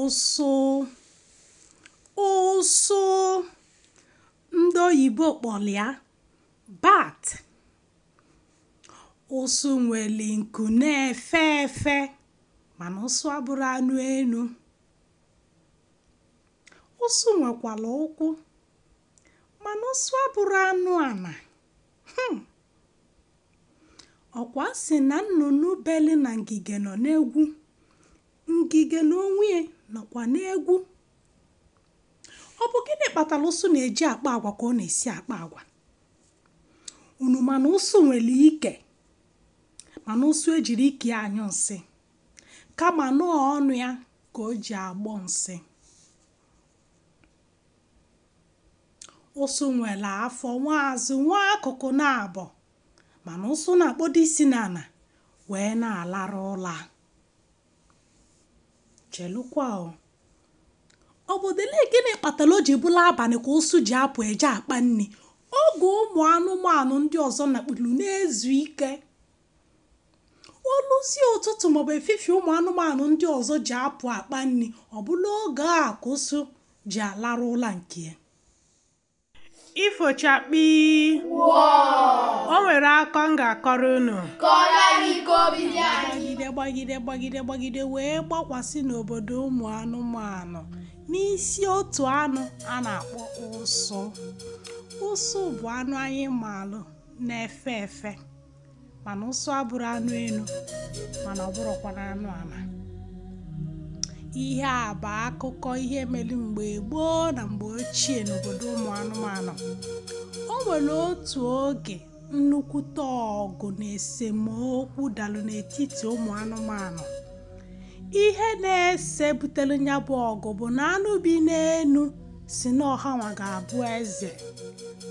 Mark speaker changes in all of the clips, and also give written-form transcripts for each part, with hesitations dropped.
Speaker 1: ụsụ ndị oyibo kpọrọ ya bat. Ụsụ nwere nku na-efe efe mana ụsụ abụrụ anụ enu. Ụsụ nwekwara ụkwụ mana ụsụ abụrụ anụ ana. Ọkwa sị na nnụnụ beli na ngige nọ n'egwu, ngige na onwe nọkwa n'egwu. Ọ bụ gịnị kpatara ụsụ na-eji akpa agwa ka ọ na-esi akpa agwa? Unu mana ụsụ nwere ike, mana ụsụ ejiri ike ya anyụ nsị, kama na ọnụ ya ka o ji agbọ nsị. Ụsụ nwere afọ, nwa azụ, nwa akụkụ na abọ, mana ụsụ na-akpọdo isi n'ala wee na-alarụ ụla. Chelụkwa ọ bụ dịle gịnị kpatara o ji bụla abalị ka ụsụ ji apụ eje akpa nri, oge ụmụ anụmanụ ndị ọzọ nakpuru na-ezu ike. Oluzie ụtụtụ maọbụ efifie ụmụ anụmanụ ndị ọzọ ji apụ akpa nri, ọ bụla oge a ka ụsụ ji alarụ ụla nke ya. Ifochakpi o nwere akọ m ga-akọrọ unu. Gbagide wee gbakwasị n'obodo ụmụ anụmanụ n'isi otu anụ a na-akpọ ụsụ. Ụsụ bụ anụ anyị maalụ na-efe efe, mana ụsụ abụrụ anụ enu, mana ọ bụrụkwana anụ ala. Ihe a bụ akụkọ ihe mere mgbe gboo na mgbe ochie n'obodo ụmụ anụmanụ. O nwere otu oge nnukwute ọgụ na esemokwu dalụ n'etiti ụmụ anụmanụ. Ihe na-ese butere ya bụ ọgụ bụ na anụ bi n'enu si na ọhanwa ga-abụ eze.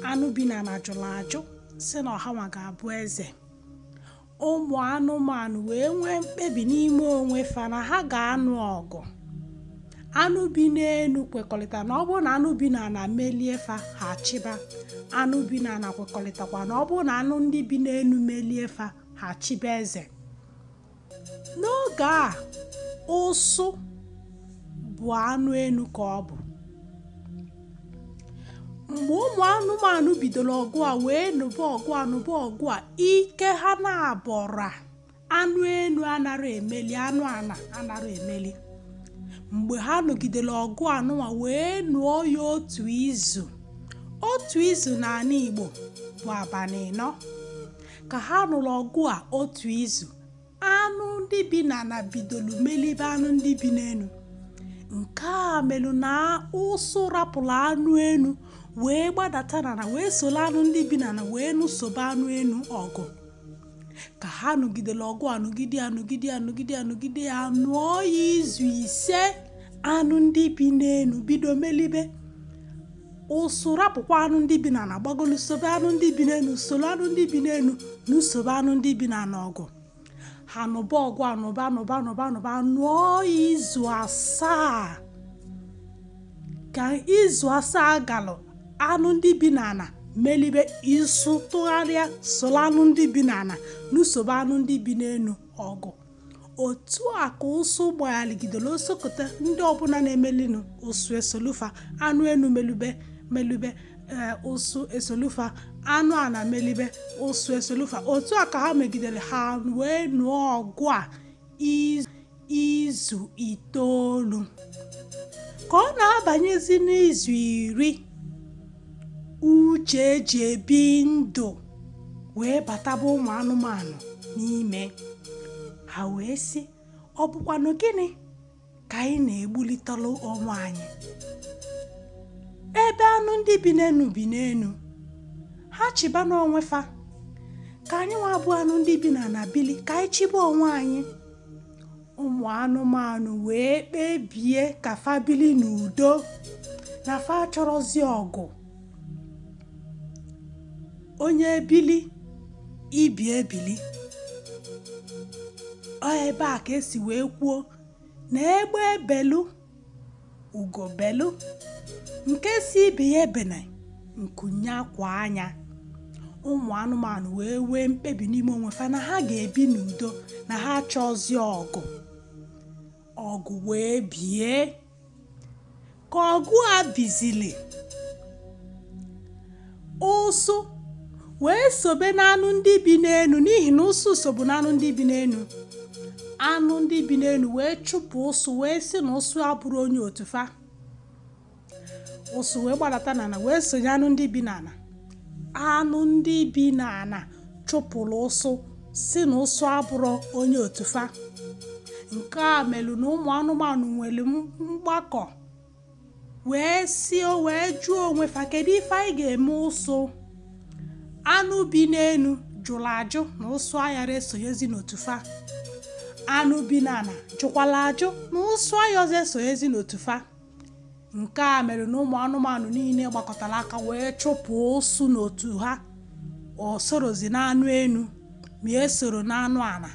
Speaker 1: Anụ bi n'ala jụrụ ajụ si na ọhanwa ga-abụ eze. Ụmụ anụmanụ wee nwee mkpebi n'ime onwe fa na ha ga-anụ ọgụ. Anụ bi n'enu kwekọrịta na ọ bụrụ na anụ bi n'ala melie fa, ha chịba. Anụ bi n'ala kwekọrịtakwa na ọ bụrụ na anụ ndị bi n'enu melie fa, ha chịba eze. N'oge a, ụsụ bụ anụ enu ka ọ bụ. Mgbe ụmụ anụmanụ bidoro ọgụ a wee nụba ọgụ a, ike ha na-abọra. Anụ enu anara emeli, anụ ana anara emeli. Mgbe ha nọgidere ọgụ anụnwa wee nụọ ya otu izu n'ala Igbo bụ abalị 4. Ka ha nụrụ ọgụ a otu izu, anụ ndị bi n'ala bidoro melibe anụ ndị bi n'enu. Nke a melụ na ụsụ rapụrụ anụ enu wee gbadata n'ala wee soro anụ ndị bi n'ala wee nụsobe anụ enu ọgụ. Ka ha nọgidere ọgụ anọgide ya nụọ ya izu 5, anụ ndị bi n'enu bido melibe. Ụsụ rapụkwa anụ ndị bi n'ala gbagolu sobe anụ ndị bi n'enu, soro anụ ndị bi n'enu n'usobe anụ ndị bi n'ala ọgụ. Ha nụba ọgụ anụba nụọ ya izu 7. Ka izu 7 galụ, anụ ndị bi n'ala melibe isu tụgharịa soro anụ ndị bi n'ala n'usobe anụ ndị bi n'enu ọgụ. Otu a ka ụsụ gbaghaligidere osokote ndị ọbụla na-emelinu ụsụ esolufa. Anụ enu melube ụsụ esolufa, anụ ana melibe ụsụ esolufa. Otu a ka ha megidere, ha wee nụọ ọgụ a izu 9. Ka ọ na-abanyezi n'izu 10, uche eji ebi ndụ wee bataba ụmụ anụmanụ n'ime. Ha wee sị, ọ bụkwanụ gịnị ka anyị na-egbulitelu onwe anyị? Ebe anụ ndị bi n'enu ha chịba n'onwe fa, ka anyị nwa bụ anụ ndị bi n'ala bili ka anyị chịba onwe anyị. Ụmụ anụmanụ wee kpebie ka fa bili n'udo, na fa chọrọzi ọgụ. Onye ebili ibi ebili. Ebe a ka esi wee kwuo na egbe ebelu ugo belu, nke si ibe ya ebena nkunya kwa anya. Ụmụ anụmanụ wee nwee mkpebi n'ime onwe fa na ha ga-ebi n'udo, na ha chọzi ọgụ wee bie. ka ọgụ a bizili ụsụ wee sobe n'anụ ndị bi n'enu, n'ihi na ụsụ sobu n'anụ ndị bi n'enu. Anụ ndị bi n'enu wee chụpụ ụsụ wee sị na ụsụ abụrụ onye otufa. Ụsụ wee gbadata n'ala wee sonye anụ ndị bi n'ala. Anụ ndị bi n'ala chụpụrụ ụsụ si na ụsụ abụrụ onye otufa. Nke a melụ na ụmụ anụmanụ nwere mgbakọ wee jụọ onwe fa kedu ife anyị ga-eme ụsụ. Anụ bi n'enu jụrụ ajụ na ụsụ ayara esonyezi n'otufa. Anụ bi n'ala jụkwala ajụ na ụsụ ayọzi esonyezi n'otufa. Nke a mere na ụmụ anụmanụ niile gbakọtara aka wee chụpụ ụsụ n'otu ha. O sorozi n'anụ enu ma esoro n'anụ ala.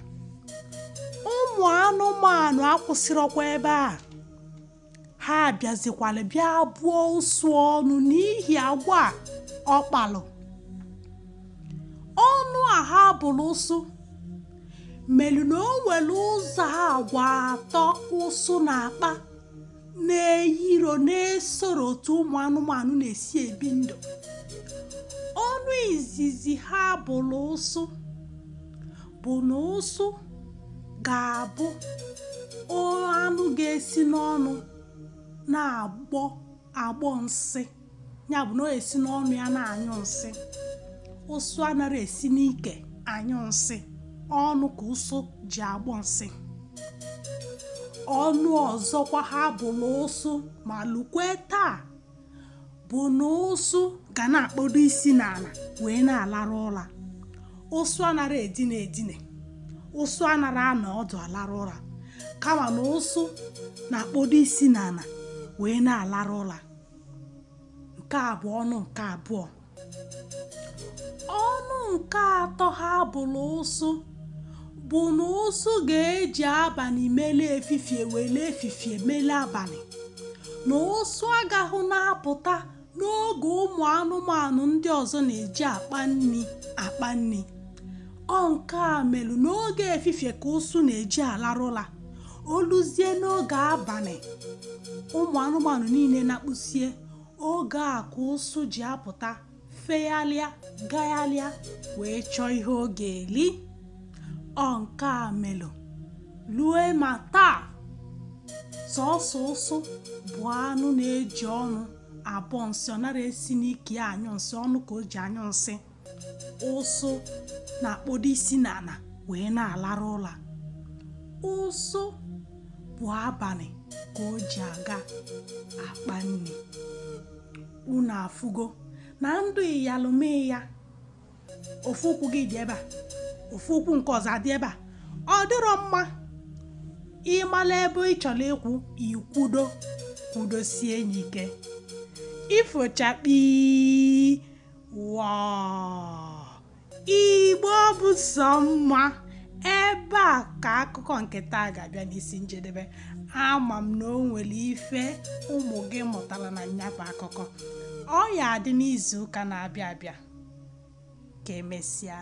Speaker 1: Ụmụ anụmanụ akwụsịrọkwa ebe a. Ha bịazikwala bịa bụọ ụsụ ọnụ n'ihi agwa ọ kpalụ. Ọnụ a ha bụrụ ụsụ melu na o nwere ụzọ ha agwa atọ ụsụ na-akpa na-eyiro na-esoro otu ụmụ anụmanụ na-esi ebi ndụ. Ọnụ izizi ha bụrụ ụsụ bụ na ụsụ ga-abụ anụ ga-esi n'ọnụ na-agbọ nsị, ya bụ na o esi n'ọnụ ya na-anyụ nsị. Ụsụ anaghị esi n'ike anyụ nsị, ọnụ ka ụsụ ji agbọ nsị. Ọnụ ọzọkwa ha bụrụ ụsụ ma lukwe taa bụ na ụsụ ga na-akpọdo isi n'ala wee na-alarụ ụra. Ụsụ anaghị edine, ụsụ anaghị anọ ọdụ alarụ ụra, kama na ụsụ na-akpọdo isi n'ala wee na-alarụ ụra. Nke a bụ ọnụ nke abụọ. Ọnụ nke atọ ha bụrụ ụsụ bụ na ụsụ ga-eji abalị mele efifie wele efifie mele abalị. Na ụsụ agaghị na-apụta n'oge ụmụ anụmanụ ndị ọzọ na-eji akpa nri. Ọ nke a melụ n'oge efifie ka ụsụ na-eji alarụ ụra. Oluzie n'oge abalị ụmụ anụmanụ niile na-akpụsie, oge a ka ụsụ ji apụta feghalịa gaghalịa wee chọọ ihe ọ ga-eli. Ọ nke a melụ lue ma taa sọọsọ ụsụ bụ anụ na-eji ọnụ abụọ nsị. Ọ nara esi n'ike ya anyụ nsị, ọnụ ka o ji anyụ nsị. Ụsụ na-akpọdo isi n'ala wee na-alarụ ụra. Ụsụ bụ abalị ka o ji aga akpa nri. Unu afụgo na ndụ ịyalụme ya, ofu ụkwụ gị dị ebe a, ofu ụkwụ nke ọzọ adị ebe a. Ọ dịrọ mma ịmala ebe ị chọrọ ịkwụ kwudosie enyi ike. Ifochakpi Igbo bụ sọ mma. Ebe a ka akụkọ nke taa ga-abịa n'isi njedebe. Ama m na o nwere ife ụmụ gị mụtara na nyapụ akụkọ. Ọ ya adị n'izu ụka na-abịa abịa. Ka emesịa.